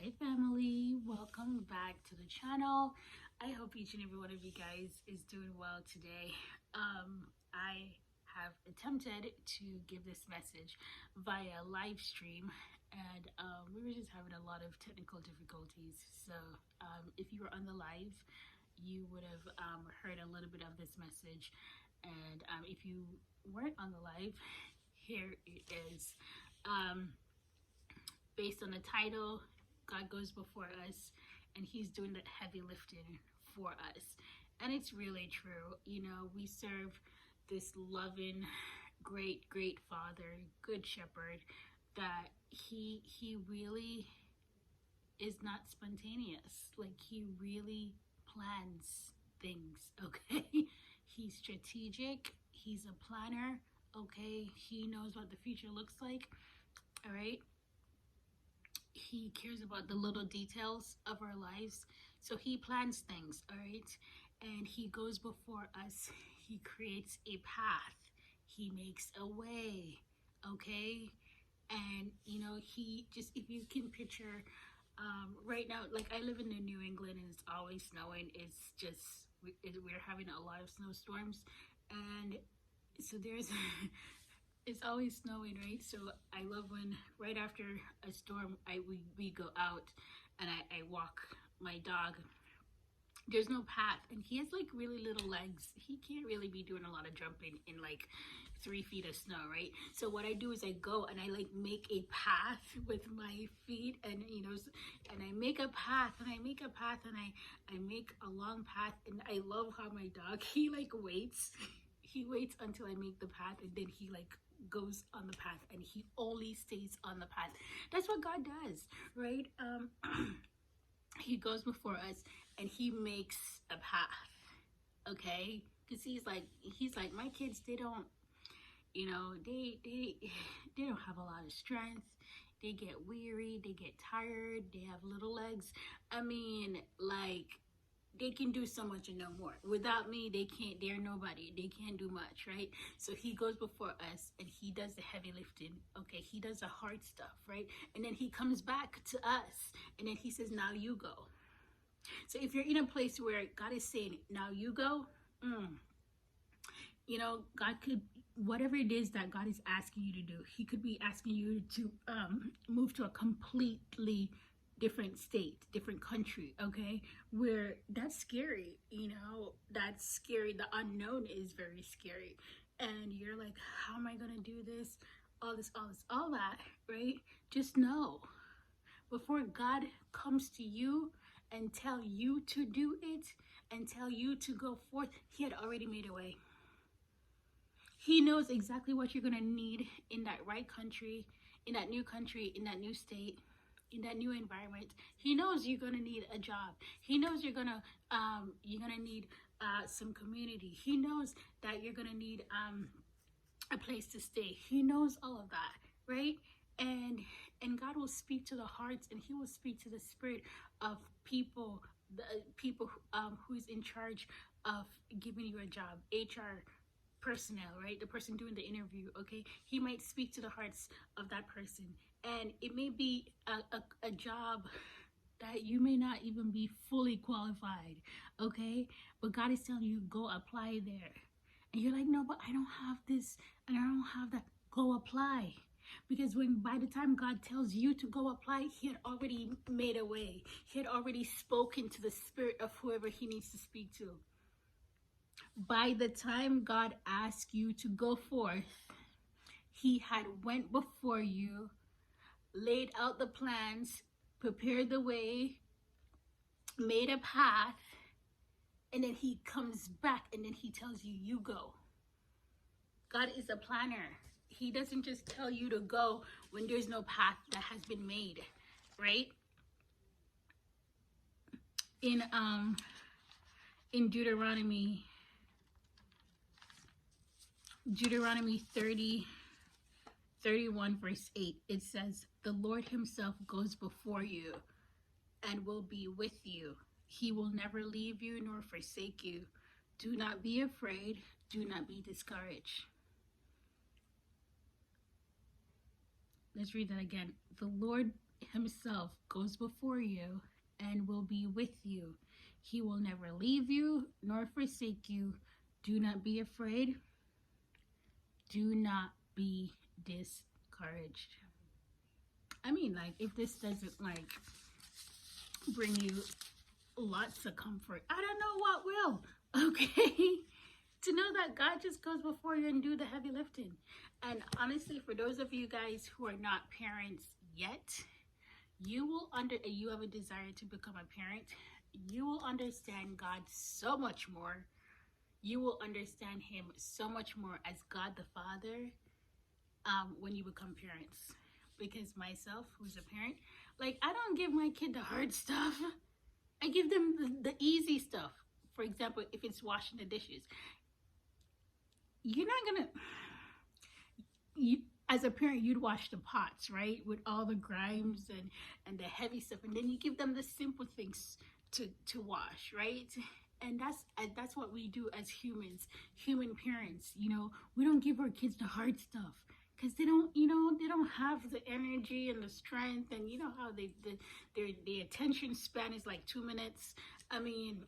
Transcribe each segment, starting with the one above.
Hi family, welcome back to the channel. I hope each and every one of you guys is doing well today. I have attempted to give this message via live stream, and we were just having a lot of technical difficulties. So if you were on the live, you would have heard a little bit of this message, and if you weren't on the live, here it is. Based on the title, God goes before us and he's doing the heavy lifting for us. And it's really true. You know, we serve this loving, great father, good shepherd, that he really is not spontaneous. Like, he really plans things, okay? He's strategic, he's a planner, okay? He knows what the future looks like, all right? He cares about the little details of our lives. So he plans things, all right? And he goes before us. He creates a path. He makes a way, okay? And, you know, he just, if you can picture, right now, like I live in New England and it's always snowing. It's just, we're having a lot of snowstorms. And so there's it's always snowing, right? So I love when right after a storm we go out and I walk my dog. There's no path and he has like really little legs. He can't really be doing a lot of jumping in like 3 feet of snow, right? So what I do is I go and I like make a path with my feet, and you know, and I make a path and I make a path and I make a long path. And I love how my dog, he like waits. He waits until I make the path, and then he like goes on the path, and he only stays on the path. That's what God does, right? He goes before us and he makes a path, okay? Because he's like my kids, they don't, you know, they don't have a lot of strength. They get weary, they get tired, they have little legs. I mean, like, they can do so much and no more. Without me, they can't, they're nobody. They can't do much, right? So he goes before us and he does the heavy lifting, okay? He does the hard stuff, right? And then he comes back to us and then he says, now you go. So if you're in a place where God is saying, now you go, you know, God could, whatever it is that God is asking you to do, he could be asking you to move to a completely different state, different country, okay? Where that's scary, you know, that's scary. The unknown is very scary. And you're like, how am I gonna do this? All that, right? Just know, before God comes to you and tell you to do it and tell you to go forth, he had already made a way. He knows exactly what you're gonna need in that right country, in that new state, in that new environment. He knows you're gonna need a job. He knows you're gonna need some community. He knows that you're gonna need a place to stay. He knows all of that, right? And God will speak to the hearts, and he will speak to the spirit of people, the people who's in charge of giving you a job, HR personnel, right? The person doing the interview, okay? He might speak to the hearts of that person, and it may be a job that you may not even be fully qualified, okay? But God is telling you, go apply there. And you're like, no, but I don't have this and I don't have that. Go apply. Because by the time God tells you to go apply, he had already made a way. He had already spoken to the spirit of whoever he needs to speak to. By the time God asked you to go forth, he had went before you, laid out the plans, prepared the way, made a path, and then he comes back and then he tells you, you go. God is a planner. He doesn't just tell you to go when there's no path that has been made, right? In Deuteronomy 30:31 verse 8, it says, the Lord himself goes before you and will be with you. He will never leave you nor forsake you. Do not be afraid. Do not be discouraged. Let's read that again. The Lord himself goes before you and will be with you. He will never leave you nor forsake you. Do not be afraid. Do not be discouraged. I mean, like, if this doesn't, like, bring you lots of comfort, I don't know what will, okay? To know that God just goes before you and do the heavy lifting. And honestly, for those of you guys who are not parents yet, you have a desire to become a parent, you will understand God so much more. You will understand him so much more as God the Father when you become parents. Because myself, who's a parent, like, I don't give my kid the hard stuff. I give them the easy stuff. For example, if it's washing the dishes, you're not gonna, as a parent, you'd wash the pots, right, with all the grimes and the heavy stuff, and then you give them the simple things to wash, right? And that's what we do as human parents. You know, we don't give our kids the hard stuff because they don't have the energy and the strength, and you know how their attention span is like 2 minutes. I mean,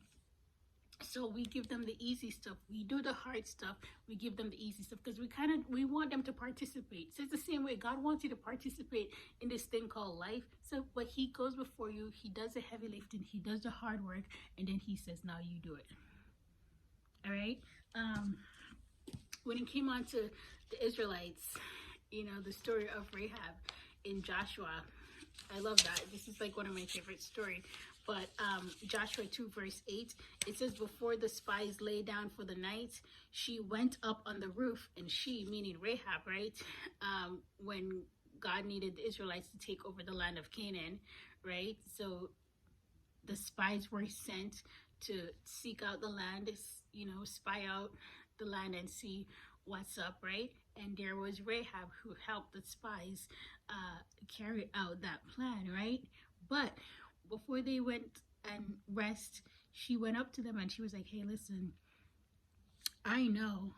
so we give them the easy stuff. We do the hard stuff. We give them the easy stuff because we want them to participate. So it's the same way God wants you to participate in this thing called life. So, but he goes before you. He does the heavy lifting. He does the hard work, and then he says, "Now you do it." All right. When it came on to the Israelites, you know, the story of Rahab in Joshua, I love that. This is like one of my favorite stories. But Joshua 2 verse 8, it says, before the spies lay down for the night, she went up on the roof, and she, meaning Rahab, right? When God needed the Israelites to take over the land of Canaan, right? So the spies were sent to seek out the land, you know, spy out the land and see what's up, right? And there was Rahab who helped the spies carry out that plan, right? But before they went and rest, she went up to them and she was like, hey, listen, I know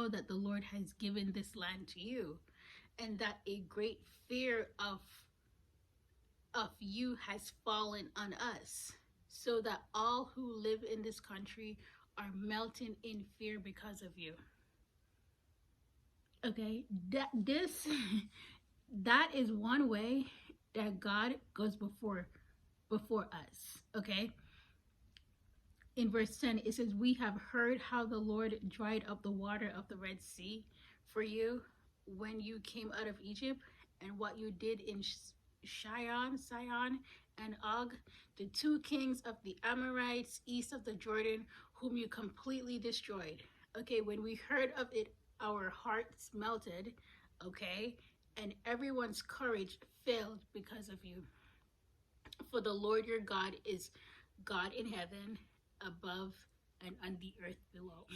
that the Lord has given this land to you, and that a great fear of you has fallen on us, so that all who live in this country are melting in fear because of you. Okay, that is one way that God goes before us. Okay, in verse 10 it says, we have heard how the Lord dried up the water of the Red Sea for you when you came out of Egypt, and what you did in Sihon and Og, the two kings of the Amorites east of the Jordan, whom you completely destroyed. Okay, when we heard of it, our hearts melted, okay, and everyone's courage failed because of you. For the Lord your God is God in heaven above and on the earth below.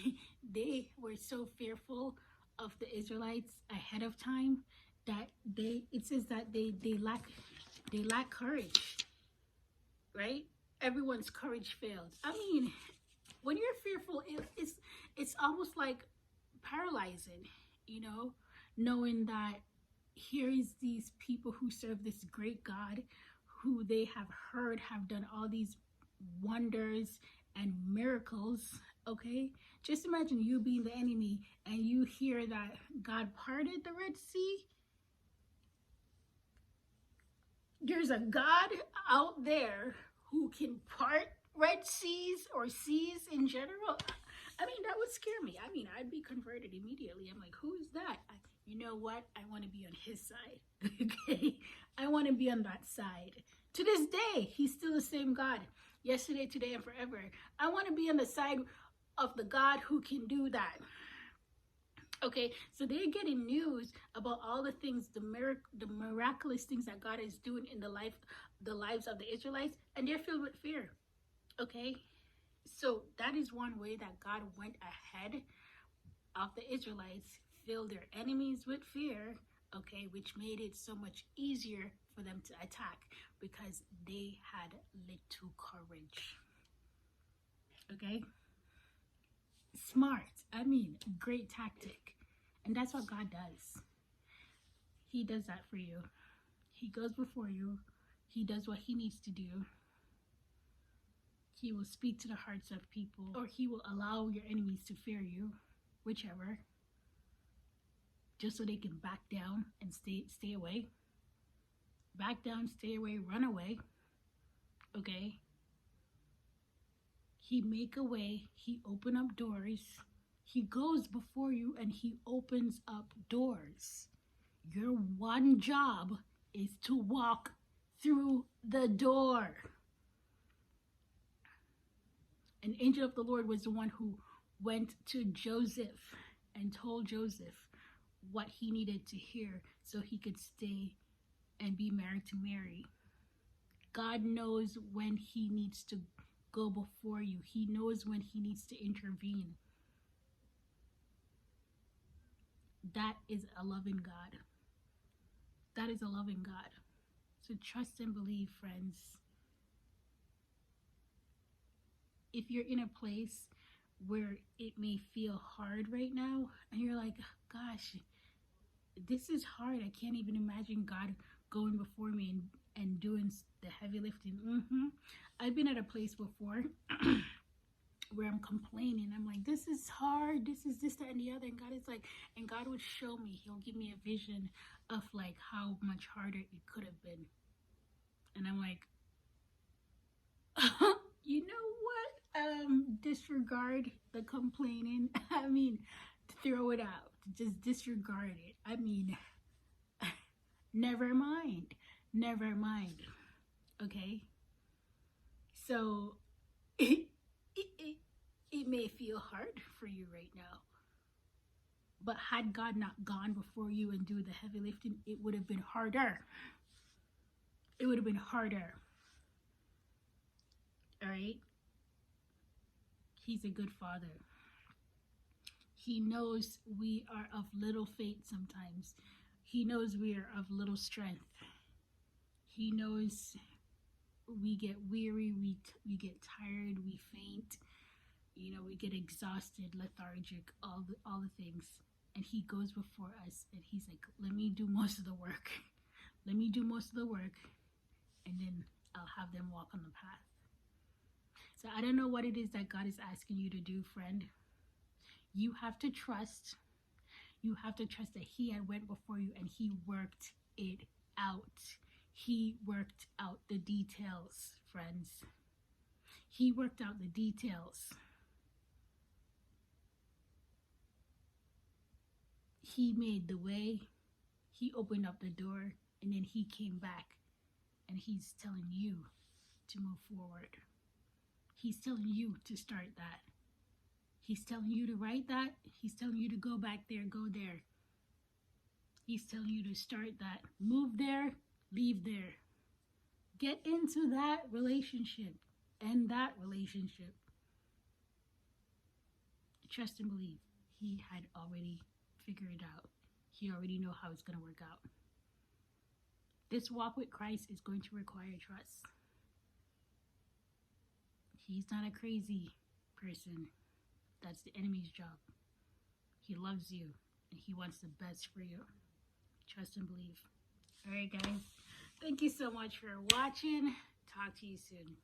They were so fearful of the Israelites ahead of time that it says that they lack courage, right? Everyone's courage failed. I mean, when you're fearful, it's almost like paralyzing, you know, knowing that here is these people who serve this great God, who they have heard have done all these wonders and miracles. Okay, just imagine you being the enemy and you hear that God parted the Red Sea. There's a God out there who can part Red Seas or seas in general. I mean, that would scare me. I mean, I'd be converted immediately. I'm like, who is that? You know what? I want to be on his side. Okay, I want to be on that side. To this day, he's still the same God. Yesterday, today, and forever. I want to be on the side of the God who can do that. Okay, so they're getting news about all the things, the miraculous things that God is doing in the lives of the Israelites, and they're filled with fear. Okay, so that is one way that God went ahead of the Israelites, filled their enemies with fear, okay, which made it so much easier for them to attack because they had little courage. Okay, smart, I mean, great tactic. And that's what God does. He does that for you. He goes before you. He does what he needs to do. He will speak to the hearts of people, or he will allow your enemies to fear you, whichever, just so they can back down and stay away. Back down, stay away, run away. Okay? He make a way. He open up doors. He goes before you and he opens up doors. Your one job is to walk through the door. An angel of the Lord was the one who went to Joseph and told Joseph what he needed to hear so he could stay and be married to Mary. God knows when he needs to go before you. He knows when he needs to intervene. That is a loving God. That is a loving God. So trust and believe, friends. If you're in a place where it may feel hard right now, and you're like, gosh, this is hard. I can't even imagine God going before me and doing the heavy lifting. I've been at a place before where I'm complaining. I'm like, this is hard. This is this, that, and the other. And God is like, and God would show me. He'll give me a vision of like how much harder it could have been. And I'm like, you know what? Disregard the complaining. I mean, throw it out. Just disregard it. I mean, never mind. Never mind. Okay? So, it may feel hard for you right now. But had God not gone before you and do the heavy lifting, it would have been harder. It would have been harder. All right? He's a good father. He knows we are of little faith sometimes. He knows we are of little strength. He knows we get weary, we get tired, we faint. You know, we get exhausted, lethargic, all the things. And he goes before us and he's like, let me do most of the work. Let me do most of the work. And then I'll have them walk on the path. So I don't know what it is that God is asking you to do, friend. You have to trust. You have to trust that he had went before you and he worked it out. He worked out the details, friends. He worked out the details. He made the way. He opened up the door and then he came back and he's telling you to move forward. He's telling you to start that. He's telling you to write that. He's telling you to go back there, go there. He's telling you to start that. Move there, leave there. Get into that relationship. End that relationship. Trust and believe. He had already figured it out. He already know how it's going to work out. This walk with Christ is going to require trust. He's not a crazy person. That's the enemy's job. He loves you and he wants the best for you. Trust and believe. All right, guys. Thank you so much for watching. Talk to you soon.